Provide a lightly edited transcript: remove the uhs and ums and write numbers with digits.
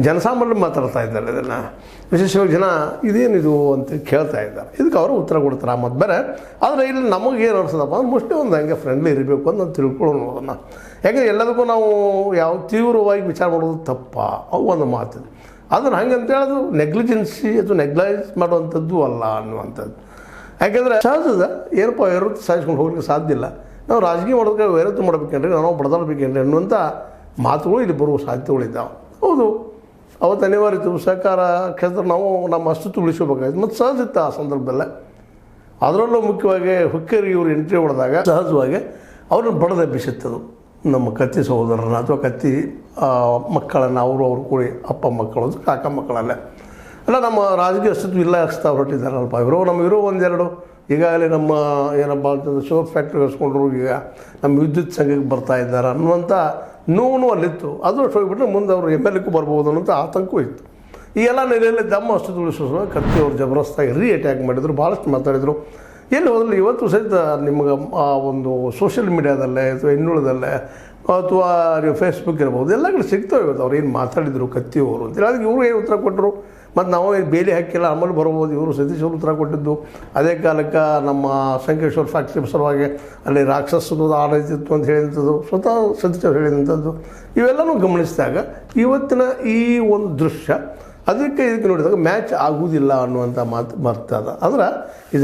ಜನಸಾಮಾನ್ಯರು ಮಾತಾಡ್ತಾ ಇದ್ದಾರೆ ಇದನ್ನು. ವಿಶೇಷವಾಗಿ ಜನ ಇದೇನಿದು ಅಂತ ಕೇಳ್ತಾ ಇದ್ದಾರೆ. ಇದಕ್ಕೆ ಅವರು ಉತ್ತರ ಕೊಡ್ತಾರೆ ಮತ್ತು ಬೇರೆ. ಆದರೆ ಇಲ್ಲಿ ನಮಗೇನು ಅನ್ಸೋದಪ್ಪ ಅಂದ್ರೆ ಮೋಸ್ಟ್ಲಿ ಒಂದು ಹಂಗೆ ಫ್ರೆಂಡ್ಲಿ ಇರಬೇಕು ಅಂತ ನಾವು ತಿಳ್ಕೊಳ್ಳೋಣ ಅದನ್ನು. ಯಾಕಂದರೆ ಎಲ್ಲದಕ್ಕೂ ನಾವು ಯಾವ ತೀವ್ರವಾಗಿ ವಿಚಾರ ಮಾಡೋದು ತಪ್ಪ, ಅವು ಒಂದು ಮಾತಿದೆ. ಅದನ್ನು ಹಂಗೆ ಅಂತ ಹೇಳೋದು ನೆಗ್ಲಿಜೆನ್ಸಿ ಅಥವಾ ನೆಗ್ಲೈಸ್ ಮಾಡುವಂಥದ್ದು ಅಲ್ಲ ಅನ್ನುವಂಥದ್ದು. ಯಾಕೆಂದರೆ ಸಹಜದ ಏನಪ್ಪ ವೈರತ್ವ ಸಾಧಿಸ್ಕೊಂಡು ಹೋಗ್ಲಿಕ್ಕೆ ಸಾಧ್ಯ ಇಲ್ಲ. ನಾವು ರಾಜಕೀಯ ಮಾಡೋದಕ್ಕೆ ವೈರತ್ವ ಮಾಡಬೇಕೇನ್ರಿ, ನಾವು ಬಡದಾಡಬೇಕೇನ್ರಿ ಅನ್ನುವಂಥ ಮಾತುಗಳು ಇಲ್ಲಿ ಬರುವ ಸಾಧ್ಯತೆಗಳಿದ್ದಾವೆ. ಹೌದು, ಅವತ್ತು ಅನಿವಾರ್ಯತೆ ಸಹಕಾರ ಕ್ಷೇತ್ರ ನಾವು ನಮ್ಮ ಅಸ್ತಿತ್ವ ಉಳಿಸಬೇಕಾಯ್ತು ಮತ್ತು ಸಹಜಿತ್ತು ಆ ಸಂದರ್ಭದಲ್ಲೇ. ಅದರಲ್ಲೂ ಮುಖ್ಯವಾಗಿ ಹುಕ್ಕೇರಿ ಇವರು ಎಂಟ್ರಿ ಹೊಡೆದಾಗ ಸಹಜವಾಗಿ ಅವ್ರನ್ನ ಬಡದ ಎಬ್ಬಿಸುತ್ತದು ನಮ್ಮ ಕತ್ತಿ ಸಹೋದರನ ಅಥವಾ ಕತ್ತಿ ಮಕ್ಕಳನ್ನು ಅವರು ಕೂಡಿ ಅಪ್ಪ ಮಕ್ಕಳು ಕಾಕ ಮಕ್ಕಳಲ್ಲೇ ಅಲ್ಲ ನಮ್ಮ ರಾಜಕೀಯ ಅಸ್ತಿತ್ವ ಇಲ್ಲ ಹಚ್ತಾ ಹೊರಟಿದ್ದಾರಲ್ಪ ಇವರು. ಇರೋ ಒಂದೆರಡು ಈಗಾಗಲೇ ನಮ್ಮ ಏನಪ್ಪ ಅಂತಂದ್ರೆ ಶೋರ್ ಫ್ಯಾಕ್ಟ್ರಿ ಹಚ್ಕೊಂಡ್ರು, ಈಗ ನಮ್ಮ ವಿದ್ಯುತ್ ಸಂಘಕ್ಕೆ ಬರ್ತಾ ಇದ್ದಾರೆ ಅನ್ನುವಂಥ ನೋವು ಅಲ್ಲಿತ್ತು. ಅದು ಹೋಗ್ಬಿಟ್ರೆ ಮುಂದೆ ಅವರು MLA ಬರ್ಬೋದು ಅನ್ನೋಂಥ ಆತಂಕವೂ ಇತ್ತು. ಈ ಎಲ್ಲ ನೆಲೆಯಲ್ಲಿ ತಮ್ಮ ಅಸ್ತಿತ್ವ ಉಳಿಸೋ ಕತ್ತಿ ಅವರು ಜಬರ್ದಸ್ತಾಗಿ ಅಟ್ಯಾಕ್ ಮಾಡಿದರು, ಭಾಳಷ್ಟು ಮಾತಾಡಿದರು. ಎಲ್ಲಿ ಹೋದಲ್ಲಿ ಇವತ್ತು ಸಹಿತ ನಿಮ್ಗೆ ಆ ಒಂದು ಸೋಷಿಯಲ್ ಮೀಡಿಯಾದಲ್ಲೇ ಅಥವಾ ಇನ್ನುಳಿದಲ್ಲೇ ಅಥವಾ ನೀವು ಫೇಸ್ಬುಕ್ ಇರ್ಬೋದು ಎಲ್ಲ ಕಡೆ ಸಿಗ್ತವೆ ಇವತ್ತು. ಅವ್ರು ಏನು ಮಾತಾಡಿದರು ಕತ್ತಿಯವರು ಅಂತೇಳಿ. ಅದಕ್ಕೆ ಇವರು ಏನು ಉತ್ತರ ಕೊಟ್ಟರು, ಮತ್ತು ನಾವು ಬೇಲಿ ಹಾಕಿಲ್ಲ ಆಮೇಲೆ ಬರ್ಬೋದು. ಇವರು ಸತೀಶ್ ಅವರು ಉತ್ತರ ಕೊಟ್ಟಿದ್ದು ಅದೇ ಕಾಲಕ್ಕೆ ನಮ್ಮ ಸಂಕೇಶ್ವರ ಫ್ಯಾಕ್ಟ್ರಿ ಸಲುವಾಗಿ ಅಲ್ಲಿ ರಾಕ್ಷಸದ ಆಡಳಿತಿತ್ತು ಅಂತ ಹೇಳಿದಂಥದ್ದು ಸ್ವತಃ ಸತೀಶ್ ಅವರು ಹೇಳಿದಂಥದ್ದು ಇವೆಲ್ಲನೂ ಗಮನಿಸಿದಾಗ ಇವತ್ತಿನ ಈ ಒಂದು ದೃಶ್ಯ ಅದಕ್ಕೆ ಇದಕ್ಕೆ ನೋಡಿದಾಗ ಮ್ಯಾಚ್ ಆಗುವುದಿಲ್ಲ ಅನ್ನುವಂಥ ಮಾತು ಬರ್ತದೆ. ಅಂದ್ರೆ ಇದು